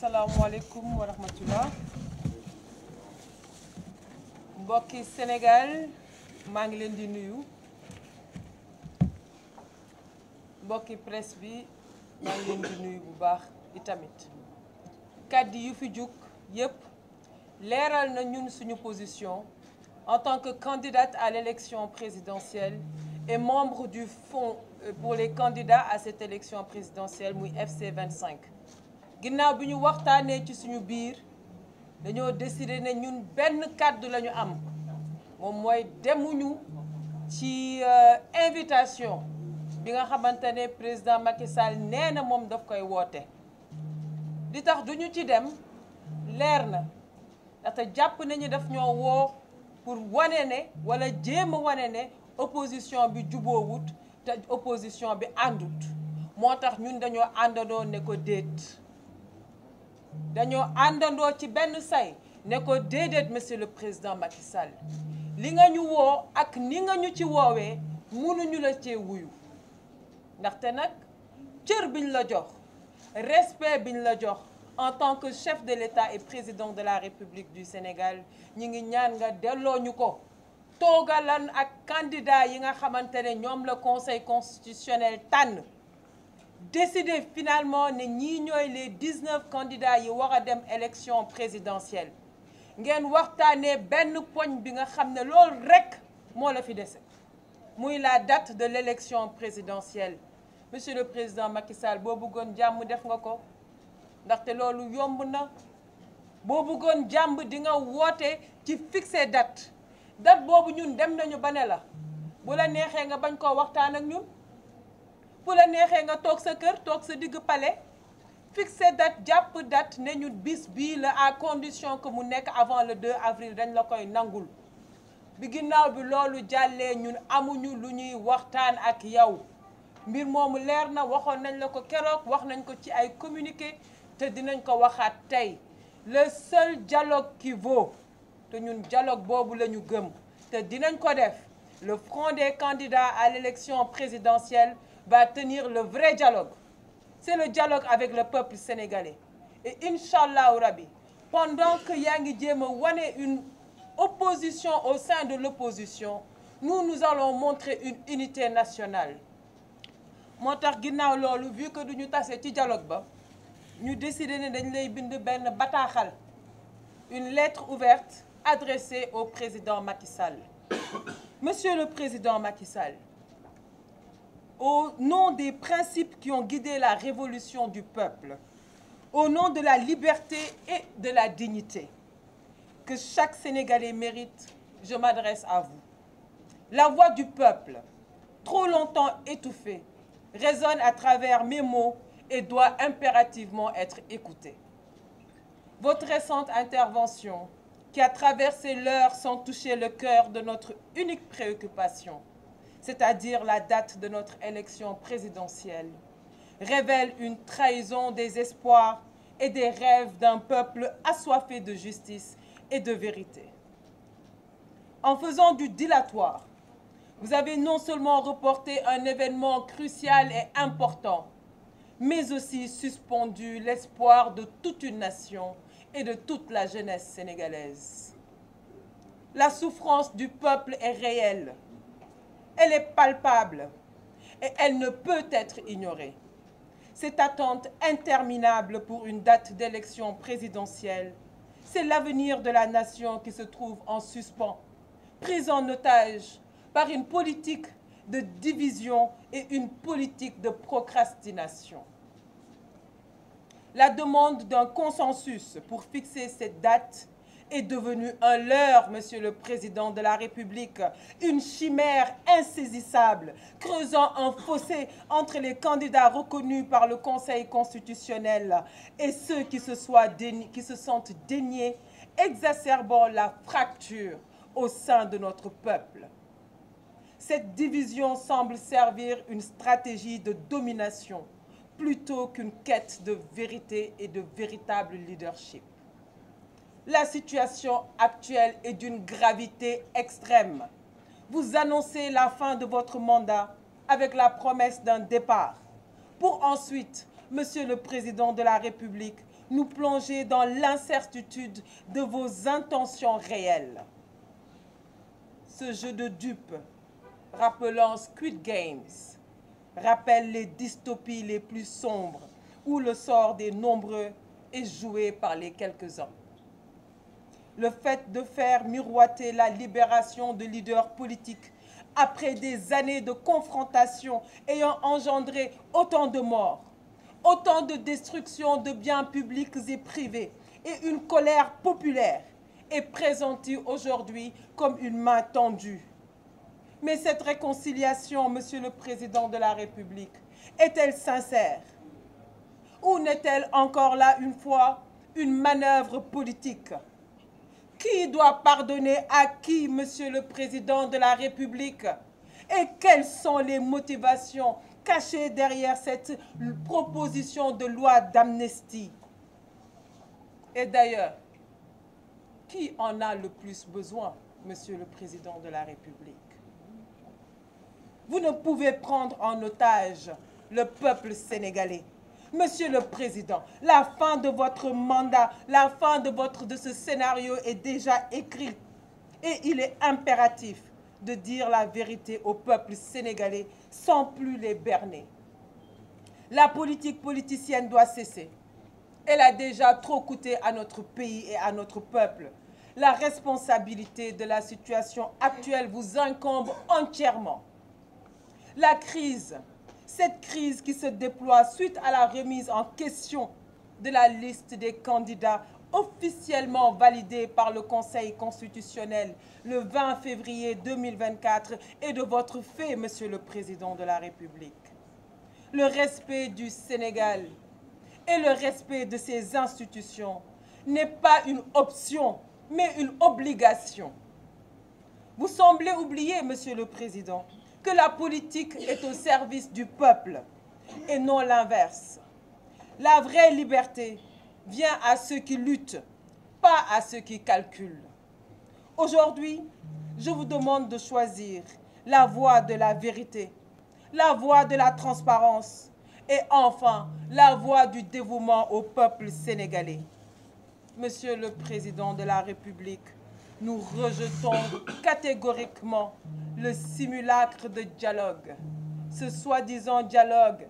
asalaamaaleykum wa rahmatullah mbokki Sénégal maa ngi leen di nuyu mbokki presse bi maa ngi leen di nuyu bu baax itamit kàddu yu fi jug yépp leeral na ñun suñu position en tant que candidate à l'élection présidentielle et membre du fonds pour les candidats à cette élection présidentielle muy FC 25 ginnaaw bi ñu waxtaanee ci suñu biir dañoo décider ne ñun benn kàddu la ñu am moom mooy demuñu ci invitation bi nga xamante ne président Macky Sall nee na moom daf koy woote li tax duñu ci dem leer na ndaxte jàpp nañu daf ñoo woo pour wane ne wala jéem a wane ne opposition bi juboowut te opposition bi àndut moo tax ñun dañoo àndandoo ne ko déet dañoo àndandoo ci benn say ne ko déedéet monsieur le président Macky Sall li nga ñu woo ak ni nga ñu ci woowee mënuñu la cee wuyu ndaxte nag cër biñ la jox respect biñ la jox en tant que chef de l'État et président de la République du Sénégal ñi ngi ñaan nga delloo ñu ko toogalan ak candidat yi nga xamante ne ñoom la conseil constitutionnel tànn décider finalement ne ñii ñooy les 19 candidats yi war a dem élection présidentielle ngeen waxtaanee benn poñ bi nga xam ne loolu rekk moo la fi dese muy la date de l'élection présidentielle monsieur le président Macky Sall boo bëggoon jàmm def nga ko ndaxte loolu yomb na boo bëggoon jàmm di nga woote ci fixé date boobu ñun dem nañu ba ne la bu la neexee nga bañ koo waxtaan ak ñun bu la neexee nga toog sa kër toog sa digg palais fixé date jàpp date ne ñu bis bii la à condition que mu nekk avant le 2 avril dañ la koy nangul bi ginnaaw bi loolu jàllee ñun amuñu lu ñuy waxtaan ak yow mbir moomu leer na waxoon nañ la ko keroog wax nañ ko ci ay communiqué te dinañ ko waxaat tey le seul dialogue qui vaut te ñun dialogue boobu la ñu gëm te dinañ ko def le front des candidats à l'élection présidentielle va tenir le vrai dialogue c'est le dialogue avec le peuple sénégalais et Inch'Allah Rabbi pendant que yaa ngi jéem a wane une opposition au sein de l'opposition nous allons montrer une unité nationale moo tax ginnaaw loolu vu que duñu tase ci dialogue ba ñu décider ne dañ lay bind benn bataaxal une lettre ouverte adressée au président Macky Sall monsieur le président Macky Sall au nom des principes qui ont guidé la révolution du peuple, au nom de la liberté et de la dignité que chaque Sénégalais mérite, je m'adresse à vous. La voix du peuple, trop longtemps étouffée, résonne à travers mes mots et doit impérativement être écoutée. Votre récente intervention, qui a traversé l'heure sans toucher le cœur de notre unique préoccupation, c'est-à-dire la date de notre élection présidentielle, révèle une trahison des espoirs et des rêves d'un peuple assoiffé de justice et de vérité. En faisant du dilatoire, vous avez non seulement reporté un événement crucial et important, mais aussi suspendu l'espoir de toute une nation et de toute la jeunesse sénégalaise. La souffrance du peuple est réelle. Elle est palpable et elle ne peut être ignorée. Cette attente interminable pour une date d'élection présidentielle, c'est l'avenir de la nation qui se trouve en suspens, prise en otage par une politique de division et une politique de procrastination. La demande d'un consensus pour fixer cette date est devenu un leurre, monsieur le président de la République, une chimère insaisissable, creusant un fossé entre les candidats reconnus par le Conseil constitutionnel et ceux qui se sentent déniés, exacerbant la fracture au sein de notre peuple. Cette division semble servir une stratégie de domination plutôt qu'une quête de vérité et de véritable leadership. La situation actuelle est d'une gravité extrême. Vous annoncez la fin de votre mandat avec la promesse d'un départ, pour ensuite Monsieur le Président de la République, nous plonger dans l'incertitude de vos intentions réelles. Ce jeu de dupes, rappelant Squid Games, rappelle les dystopies les plus sombres où le sort des nombreux est joué par les quelques-uns. Le fait de faire miroiter la libération de leaders politiques après des années de confrontation ayant engendré autant de morts, autant de destruction de biens publics et privés et une colère populaire est présentée aujourd'hui comme une main tendue. Mais cette réconciliation, Monsieur le Président de la République, est-elle sincère? Ou n'est-elle encore là une fois une manœuvre politique? Qui doit pardonner à qui, Monsieur le Président de la République? Et quelles sont les motivations cachées derrière cette proposition de loi d'amnistie? Et d'ailleurs, qui en a le plus besoin, Monsieur le Président de la République? Vous ne pouvez prendre en otage le peuple sénégalais. Monsieur le Président, la fin de votre mandat, la fin de ce scénario est déjà écrite. Et il est impératif de dire la vérité au peuple sénégalais sans plus les berner. La politique politicienne doit cesser. Elle a déjà trop coûté à notre pays et à notre peuple. La responsabilité de la situation actuelle vous incombe entièrement. La crise, cette crise qui se déploie suite à la remise en question de la liste des candidats officiellement validée par le Conseil constitutionnel le 20 février 2024 est de votre fait, Monsieur le Président de la République. Le respect du Sénégal et le respect de ses institutions n'est pas une option, mais une obligation. Vous semblez oublier, Monsieur le Président, que la politique est au service du peuple et non l'inverse. La vraie liberté vient à ceux qui luttent, pas à ceux qui calculent. Aujourd'hui, je vous demande de choisir la voie de la vérité, la voie de la transparence et enfin la voie du dévouement au peuple sénégalais. Monsieur le Président de la République, nous rejetons catégoriquement le simulacre de dialogue, ce soi-disant dialogue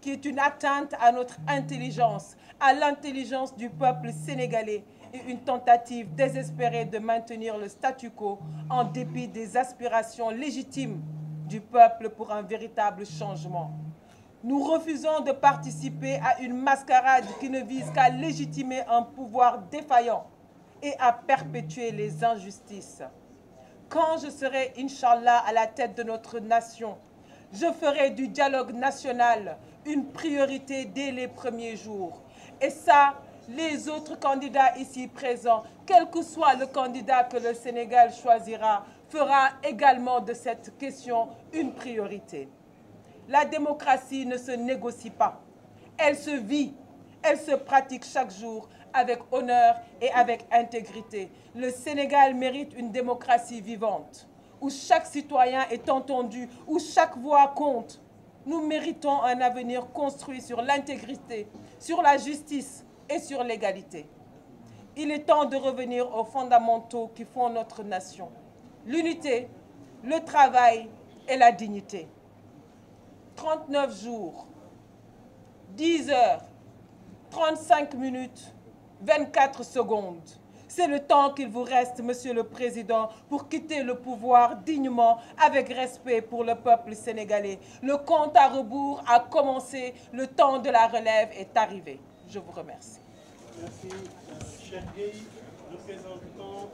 qui est une atteinte à notre intelligence, à l'intelligence du peuple sénégalais et une tentative désespérée de maintenir le statu quo en dépit des aspirations légitimes du peuple pour un véritable changement. Nous refusons de participer à une mascarade qui ne vise qu'à légitimer un pouvoir défaillant et à perpétuer les injustices. Quand je serai, Inch'Allah, à la tête de notre nation, je ferai du dialogue national une priorité dès les premiers jours. Et ça, les autres candidats ici présents, quel que soit le candidat que le Sénégal choisira, fera également de cette question une priorité. La démocratie ne se négocie pas. Elle se vit, elle se pratique chaque jour avec honneur et avec intégrité. Le Sénégal mérite une démocratie vivante, où chaque citoyen est entendu, où chaque voix compte. Nous méritons un avenir construit sur l'intégrité, sur la justice et sur l'égalité. Il est temps de revenir aux fondamentaux qui font notre nation. L'unité, le travail et la dignité. 39 jours, 10 heures, 35 minutes, 24 secondes. C'est le temps qu'il vous reste, Monsieur le Président, pour quitter le pouvoir dignement, avec respect pour le peuple sénégalais. Le compte à rebours a commencé, le temps de la relève est arrivé. Je vous remercie. Merci. Cheikh Gueye, représentant